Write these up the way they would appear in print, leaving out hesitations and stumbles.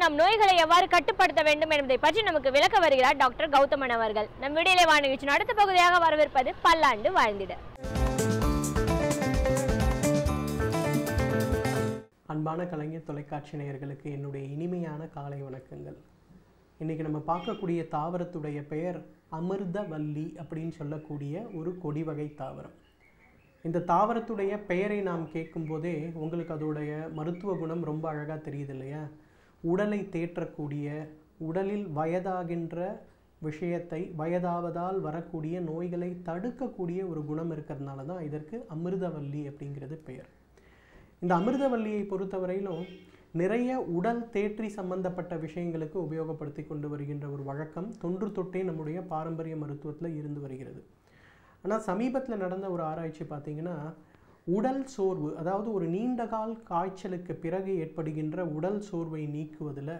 நம் நோய்களை எவ்வாறு கட்டுப்படுத்த வேண்டும் என்பதை பற்றி நமக்கு விளக்க வருகிறார் டாக்டர் கௌதமன் அவர்கள். நம் வீடியோலை வாணிவிச்சின் அடுத்த பகுதியாக வரவிருப்பது பல்லாண்டு வாழ்ந்திட. அன்பான கலைஞர் தொலைக்காட்சி நேயர்களுக்கு என்னுடைய இனிமையான காலை வணக்கங்கள். இன்றைக்கி நம்ம பார்க்கக்கூடிய தாவரத்துடைய பெயர் அமிர்தவல்லி அப்படின்னு சொல்லக்கூடிய ஒரு கொடி வகை தாவரம். இந்த தாவரத்துடைய பெயரை நாம் கேட்கும்போதே உங்களுக்கு அதோடைய மருத்துவ குணம் ரொம்ப அழகாக தெரியுது இல்லையா? உடலை தேற்றக்கூடிய, உடலில் வயதாகின்ற விஷயத்தை, வயதாவதால் வரக்கூடிய நோய்களை தடுக்கக்கூடிய ஒரு குணம் இருக்கிறதுனால தான் இதற்கு அமிர்தவல்லி அப்படிங்கிறது பெயர். இந்த அமிர்தவல்லியை பொறுத்தவரையிலும் நிறைய உடல் தேற்றி சம்பந்தப்பட்ட விஷயங்களுக்கு உபயோகப்படுத்தி கொண்டு வருகின்ற ஒரு வழக்கம் தொன்று தொட்டே நம்முடைய பாரம்பரிய மருத்துவத்தில் இருந்து வருகிறது. ஆனால் சமீபத்தில் நடந்த ஒரு ஆராய்ச்சி பார்த்திங்கன்னா, உடல் சோர்வு, அதாவது ஒரு நீண்டகால் காய்ச்சலுக்கு பிறகு ஏற்படுகின்ற உடல் சோர்வை நீக்குவதில்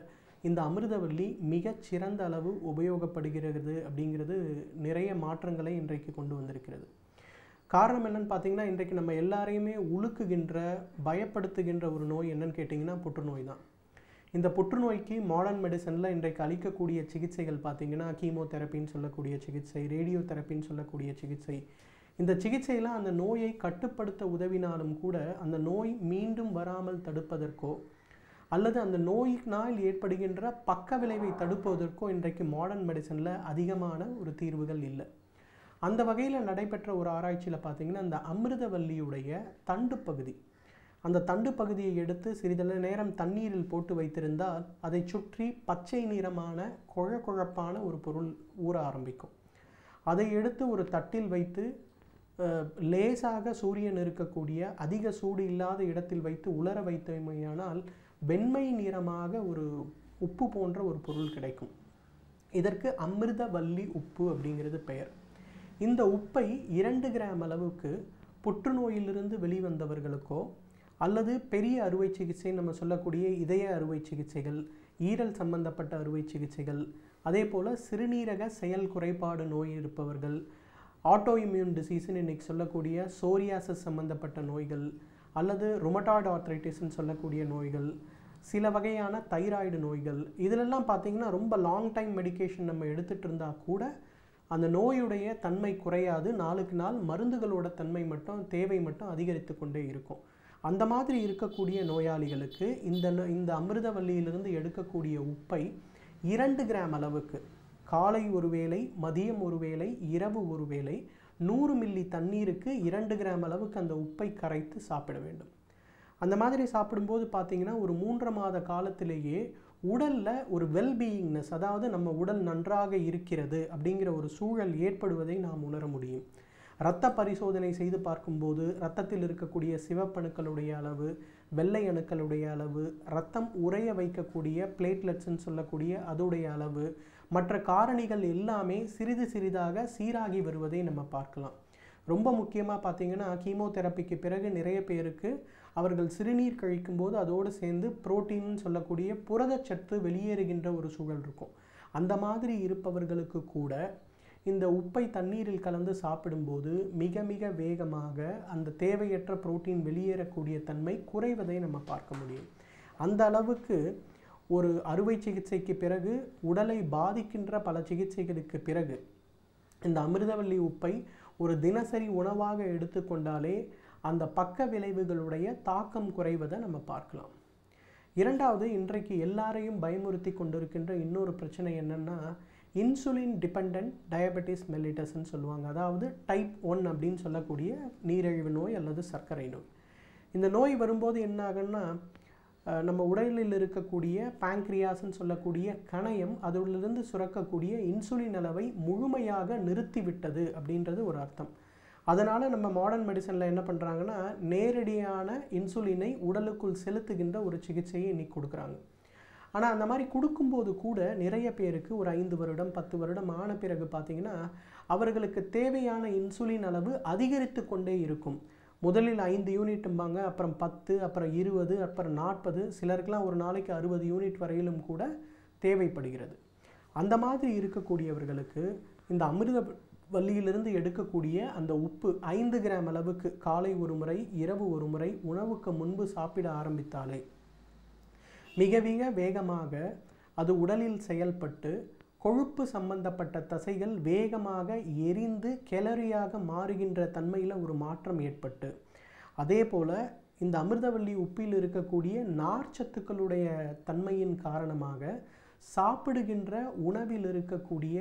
இந்த அமிர்தவல்லி மிகச்சிறந்த அளவு உபயோகப்படுகிறது அப்படிங்கிறது நிறைய மாற்றங்களை இன்றைக்கு கொண்டு வந்திருக்கிறது. காரணம் என்னன்னு பார்த்தீங்கன்னா, இன்றைக்கு நம்ம எல்லாரையுமே உலுக்குகின்ற, பயப்படுத்துகின்ற ஒரு நோய் என்னன்னு கேட்டிங்கன்னா புற்றுநோய் தான். இந்த புற்றுநோய்க்கு மாடர்ன் மெடிசனில் இன்றைக்கு அளிக்கக்கூடிய சிகிச்சைகள் பார்த்திங்கன்னா கீமோதெரப்பின்னு சொல்லக்கூடிய சிகிச்சை, ரேடியோ தெரப்பின்னு சொல்லக்கூடிய சிகிச்சை. இந்த சிகிச்சையெல்லாம் அந்த நோயை கட்டுப்படுத்த உதவினாலும் கூட அந்த நோய் மீண்டும் வராமல் தடுப்பதற்கோ அல்லது அந்த நோயினால் ஏற்படுகின்ற பக்க விளைவை தடுப்பதற்கோ இன்றைக்கு மாடர்ன் மெடிசனில் அதிகமான ஒரு தீர்வுகள் இல்லை. அந்த வகையில் நடைபெற்ற ஒரு ஆராய்ச்சியில் பார்த்திங்கன்னா, அந்த அமிர்தவல்லியுடைய தண்டு பகுதி, அந்த தண்டு பகுதியை எடுத்து சிறிது நேரம் தண்ணீரில் போட்டு வைத்திருந்தால் அதை சுற்றி பச்சை நிறமான குழப்பான ஒரு பொருள் ஊற ஆரம்பிக்கும். அதை எடுத்து ஒரு தட்டில் வைத்து லேசாக சூரியன் இருக்கக்கூடிய அதிக சூடு இல்லாத இடத்தில் வைத்து உலர வைத்தமையானால் வெண்மை நிறமாக ஒரு உப்பு போன்ற ஒரு பொருள் கிடைக்கும். இதற்கு அமிர்தவல்லி உப்பு அப்படிங்கிறது பெயர். இந்த உப்பை 2 கிராம் அளவுக்கு புற்றுநோயிலிருந்து வெளிவந்தவர்களுக்கோ அல்லது பெரிய அறுவை சிகிச்சை, நம்ம சொல்லக்கூடிய இதய அறுவை சிகிச்சைகள், ஈரல் சம்பந்தப்பட்ட அறுவை சிகிச்சைகள், அதே போல் சிறுநீரக செயல் குறைபாடு நோய் இருப்பவர்கள், ஆட்டோ இம்யூன் டிசீஸ்ன்னு இன்றைக்கி சொல்லக்கூடிய சோரியாசிஸ் சம்பந்தப்பட்ட நோய்கள், அல்லது ருமட்டாய்டு ஆர்த்ரைட்டிஸ்ன்னு சொல்லக்கூடிய நோய்கள், சில வகையான தைராய்டு நோய்கள், இதிலெல்லாம் பார்த்திங்கன்னா ரொம்ப லாங் டைம் மெடிக்கேஷன் நம்ம எடுத்துகிட்டு இருந்தால் கூட அந்த நோயுடைய தன்மை குறையாது. நாளுக்கு நாள் மருந்துகளோட தன்மை மட்டும், தேவை மட்டும் அதிகரித்து கொண்டே இருக்கும். அந்த மாதிரி இருக்கக்கூடிய நோயாளிகளுக்கு இந்த அமிர்தவல்லியிலிருந்து எடுக்கக்கூடிய உப்பை 2 கிராம் அளவுக்கு காலை ஒரு வேளை, மதியம் ஒரு வேளை, இரவு ஒரு வேளை 100 மில்லி தண்ணீருக்கு 2 கிராம் அளவுக்கு அந்த உப்பை கரைத்து சாப்பிட வேண்டும். அந்த மாதிரி சாப்பிடும்போது பார்த்திங்கன்னா ஒரு 3 மாத காலத்திலேயே உடலில் ஒரு வெல்பீயிங்னஸ், அதாவது நம்ம உடல் நன்றாக இருக்கிறது அப்படிங்கிற ஒரு சூழல் ஏற்படுவதை நாம் உணர முடியும். இரத்த பரிசோதனை செய்து பார்க்கும்போது இரத்தத்தில் இருக்கக்கூடிய சிவப்பணுக்களுடைய அளவு, வெள்ளை அணுக்களுடைய அளவு, இரத்தம் உறைய வைக்கக்கூடிய பிளேட்லெட்ஸ்ன்னு சொல்லக்கூடிய அதோடைய அளவு, மற்ற காரணிகள் எல்லாமே சிறிது சிறிதாக சீராகி வருவதை நம்ம பார்க்கலாம். ரொம்ப முக்கியமாக பார்த்திங்கன்னா, கீமோதெரப்பிக்கு பிறகு நிறைய பேருக்கு அவர்கள் சிறுநீர் கழிக்கும்போது அதோடு சேர்ந்து புரோட்டீன் சொல்லக்கூடிய புரதச்சத்து வெளியேறுகின்ற ஒரு சூழல் இருக்கும். அந்த மாதிரி இருப்பவர்களுக்கு கூட இந்த உப்பை தண்ணீரில் கலந்து சாப்பிடும்போது மிக மிக வேகமாக அந்த தேவையற்ற புரோட்டீன் வெளியேறக்கூடிய தன்மை குறைவதை நம்ம பார்க்க முடியும். அந்த அளவுக்கு ஒரு அறுவை சிகிச்சைக்கு பிறகு, உடலை பாதிக்கின்ற பல சிகிச்சைகளுக்கு பிறகு இந்த அமிர்தவல்லி உப்பை ஒரு தினசரி உணவாக எடுத்துக்கொண்டாலே அந்த பக்க விளைவுகளுடைய தாக்கம் குறைவதை நம்ம பார்க்கலாம். இரண்டாவது, இன்றைக்கு எல்லாரையும் பயமுறுத்தி கொண்டிருக்கின்ற இன்னொரு பிரச்சனை என்னென்னா, இன்சுலின் டிபெண்டன்ட் டயபெட்டிஸ் மெல்லிட்டஸ்ன்னு சொல்லுவாங்க. அதாவது டைப் 1 அப்படின்னு சொல்லக்கூடிய நீரிழிவு நோய் அல்லது சர்க்கரை நோய். இந்த நோய் வரும்போது என்ன ஆகுன்னா, நம்ம உடலில் இருக்கக்கூடிய பேங்க்ரியாஸ்ன்னு சொல்லக்கூடிய கணையம் அதிலிருந்து சுரக்கக்கூடிய இன்சுலின் அளவை முழுமையாக நிறுத்திவிட்டது அப்படின்றது ஒரு அர்த்தம். அதனால் நம்ம மாடர்ன் மெடிசனில் என்ன பண்ணுறாங்கன்னா, நேரடியான இன்சுலினை உடலுக்குள் செலுத்துகின்ற ஒரு சிகிச்சையை இன்னைக்கு கொடுக்குறாங்க. ஆனால் அந்த மாதிரி கொடுக்கும்போது கூட நிறைய பேருக்கு ஒரு 5 வருடம் 10 வருடம் ஆன பிறகு பார்த்திங்கன்னா அவர்களுக்கு தேவையான இன்சுலின் அளவு அதிகரித்து கொண்டே இருக்கும். முதலில் 5 யூனிட்டும்பாங்க, அப்புறம் 10, அப்புறம் 20, அப்புறம் 40, சிலருக்கெலாம் ஒரு நாளைக்கு 60 யூனிட் வரையிலும் கூட தேவைப்படுகிறது. அந்த மாதிரி இருக்கக்கூடியவர்களுக்கு இந்த அமிர்தவல்லியிலிருந்து எடுக்கக்கூடிய அந்த உப்பு 5 கிராம் அளவுக்கு காலை ஒரு முறை, இரவு ஒரு முறை உணவுக்கு முன்பு சாப்பிட ஆரம்பித்தாலே மிக மிக வேகமாக அது உடலில் செயல்பட்டு கொழுப்பு சம்பந்தப்பட்ட தசைகள் வேகமாக எரிந்து கேலரியாக மாறுகின்ற தன்மையில் ஒரு மாற்றம் ஏற்பட்டு, அதே போல் இந்த அமிர்தவல்லி உப்பில் இருக்கக்கூடிய நார்ச்சத்துக்களுடைய தன்மையின் காரணமாக சாப்பிடுகின்ற உணவில் இருக்கக்கூடிய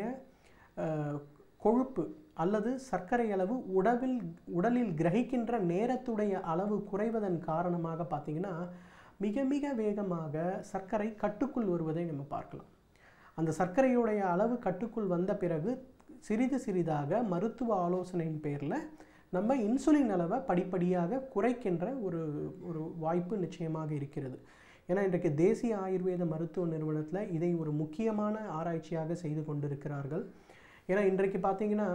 கொழுப்பு அல்லது சர்க்கரை அளவு உடலில் கிரகிக்கின்ற நேரத்துடைய அளவு குறைவதன் காரணமாக பார்த்திங்கன்னா மிக மிக வேகமாக சர்க்கரை கட்டுக்குள் வருவதை நம்ம பார்க்கலாம். அந்த சர்க்கரையுடைய அளவு கட்டுக்குள் வந்த பிறகு சிறிது சிறிதாக மருத்துவ ஆலோசனையின் பேரில் நம்ம இன்சுலின் அளவை படிப்படியாக குறைக்கின்ற ஒரு வாய்ப்பு நிச்சயமாக இருக்கிறது. ஏன்னா இன்றைக்கு தேசிய ஆயுர்வேத மருத்துவ நிறுவனத்தில் இதை ஒரு முக்கியமான ஆராய்ச்சியாக செய்து கொண்டிருக்கிறார்கள். ஏன்னா இன்றைக்கு பார்த்திங்கன்னா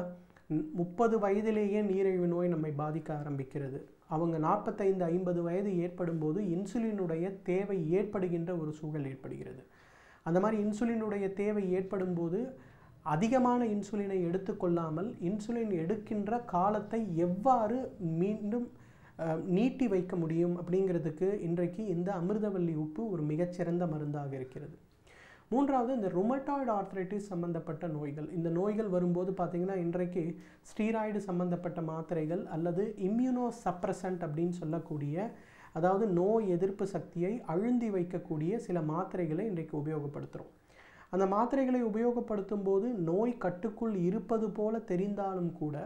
30 வயதிலேயே நீரிழிவு நோய் நம்மை பாதிக்க ஆரம்பிக்கிறது. அவங்க 45-50 வயது ஏற்படும் போது இன்சுலினுடைய தேவை ஏற்படுகின்ற ஒரு சூழல் ஏற்படுகிறது. அந்த மாதிரி இன்சுலினுடைய தேவை ஏற்படும் போது அதிகமான இன்சுலினை எடுத்துக்கொள்ளாமல் இன்சுலின் எடுக்கின்ற காலத்தை எவ்வாறு மீண்டும் நீட்டி வைக்க முடியும் அப்படிங்கிறதுக்கு இன்றைக்கு இந்த அமிர்தவல்லி உப்பு ஒரு மிகச்சிறந்த மருந்தாக இருக்கிறது. மூன்றாவது, இந்த ருமட்டாய்டு ஆர்த்ரைட்டிஸ் சம்பந்தப்பட்ட நோய்கள். இந்த நோய்கள் வரும்போது பார்த்திங்கன்னா இன்றைக்கு ஸ்டீராய்டு சம்பந்தப்பட்ட மாத்திரைகள் அல்லது இம்யூனோ சப்ரசன்ட் அப்படின்னு சொல்லக்கூடிய, அதாவது நோய் எதிர்ப்பு சக்தியை அழுந்தி வைக்கக்கூடிய சில மாத்திரைகளை இன்றைக்கு உபயோகப்படுத்துகிறோம். அந்த மாத்திரைகளை உபயோகப்படுத்தும் போது நோய் கட்டுக்குள் இருப்பது போல தெரிந்தாலும் கூட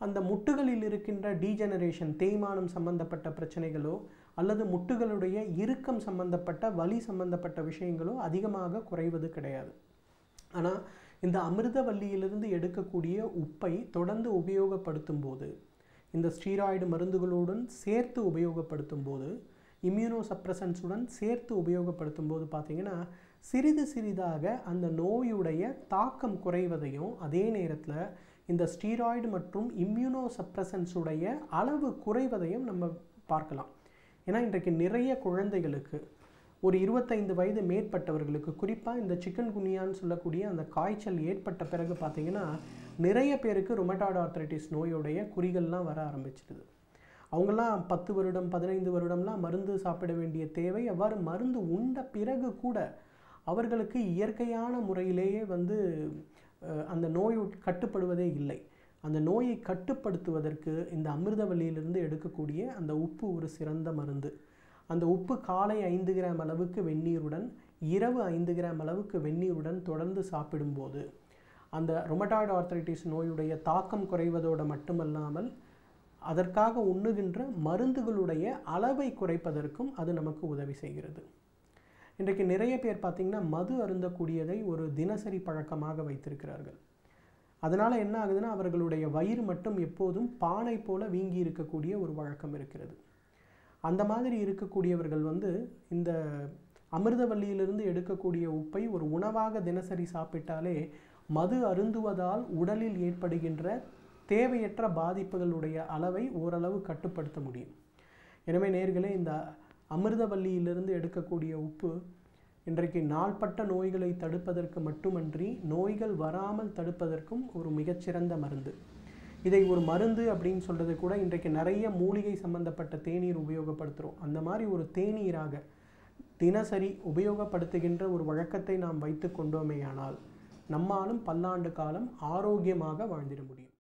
அந்த முட்டுகளில் இருக்கின்ற டீஜெனரேஷன், தேய்மானம் சம்பந்தப்பட்ட பிரச்சனைகளோ அல்லது முட்டுகளுடைய இறுக்கம் சம்பந்தப்பட்ட வலி சம்பந்தப்பட்ட விஷயங்களோ அதிகமாக குறைவது கிடையாது. ஆனால் இந்த அமிர்தவல்லியிலிருந்து எடுக்கக்கூடிய உப்பை தொடர்ந்து உபயோகப்படுத்தும் போது, இந்த ஸ்டீராய்டு மருந்துகளுடன் சேர்த்து உபயோகப்படுத்தும் போது, இம்யூனோ சப்ரசன்ஸுடன் சேர்த்து உபயோகப்படுத்தும் போது பார்த்திங்கன்னா சிறிது சிறிதாக அந்த நோயுடைய தாக்கம் குறைவதையும், அதே நேரத்தில் இந்த ஸ்டீராய்டு மற்றும் இம்யூனோ சப்ரசன்ஸுடைய அளவு குறைவதையும் நம்ம பார்க்கலாம். ஏன்னா இன்றைக்கு நிறைய குழந்தைகளுக்கு, ஒரு 25 வயது மேற்பட்டவர்களுக்கு, குறிப்பாக இந்த சிக்கன் குனியான்னு சொல்லக்கூடிய அந்த காய்ச்சல் ஏற்பட்ட பிறகு பார்த்திங்கன்னா நிறைய பேருக்கு ருமட்டாய்டு ஆர்த்ரைட்டிஸ் நோயுடைய குறிகள்லாம் வர ஆரம்பிச்சிடுது. அவங்கெல்லாம் 10 வருடம் 15 வருடம்லாம் மருந்து சாப்பிட வேண்டிய தேவை, அவ்வாறு மருந்து உண்ட பிறகு கூட அவர்களுக்கு இயற்கையான முறையிலேயே அந்த நோய் கட்டுப்படுவதே இல்லை. அந்த நோயை கட்டுப்படுத்துவதற்கு இந்த அமிர்தவல்லியிலிருந்து எடுக்கக்கூடிய அந்த உப்பு ஒரு சிறந்த மருந்து. அந்த உப்பு காலை 5 கிராம் அளவுக்கு வெந்நீருடன், இரவு 5 கிராம் அளவுக்கு வெந்நீருடன் தொடர்ந்து சாப்பிடும்போது அந்த ருமட்டாய்டு ஆர்த்ரைட்டிஸ் நோயுடைய தாக்கம் குறைவதோடு மட்டுமல்லாமல் அதற்காக உண்ணுகின்ற மருந்துகளுடைய அளவை குறைப்பதற்கும் அது நமக்கு உதவி செய்கிறது. இன்றைக்கு நிறைய பேர் பார்த்திங்கன்னா மது அருந்தக்கூடியதை ஒரு தினசரி பழக்கமாக வைத்திருக்கிறார்கள். அதனால் என்ன ஆகுதுன்னா அவர்களுடைய வயிறு மட்டும் எப்போதும் பானை போல வீங்கி இருக்கக்கூடிய ஒரு வழக்கம் இருக்கிறது. அந்த மாதிரி இருக்கக்கூடியவர்கள் இந்த அமிர்தவல்லியிலிருந்து எடுக்கக்கூடிய உப்பை ஒரு உணவாக தினசரி சாப்பிட்டாலே மது அருந்துவதால் உடலில் ஏற்படுகின்ற தேவையற்ற பாதிப்புகளுடைய அளவை ஓரளவு கட்டுப்படுத்த முடியும். எனவே நேயர்களே, இந்த அமிர்தவல்லியிலிருந்து எடுக்கக்கூடிய உப்பு இன்றைக்கு நாள்பட்ட நோய்களை தடுப்பதற்கு மட்டுமன்றி நோய்கள் வராமல் தடுப்பதற்கும் ஒரு மிகச்சிறந்த மருந்து. இதை ஒரு மருந்து அப்படின்னு சொல்கிறது கூட இன்றைக்கு நிறைய மூலிகை சம்பந்தப்பட்ட தேநீர் உபயோகப்படுத்துகிறோம். அந்த மாதிரி ஒரு தேநீராக தினசரி உபயோகப்படுத்துகின்ற ஒரு வழக்கத்தை நாம் வைத்து கொண்டோமேயானால் நம்மாலும் பல்லாண்டு காலம் ஆரோக்கியமாக வாழ்ந்திட முடியும்.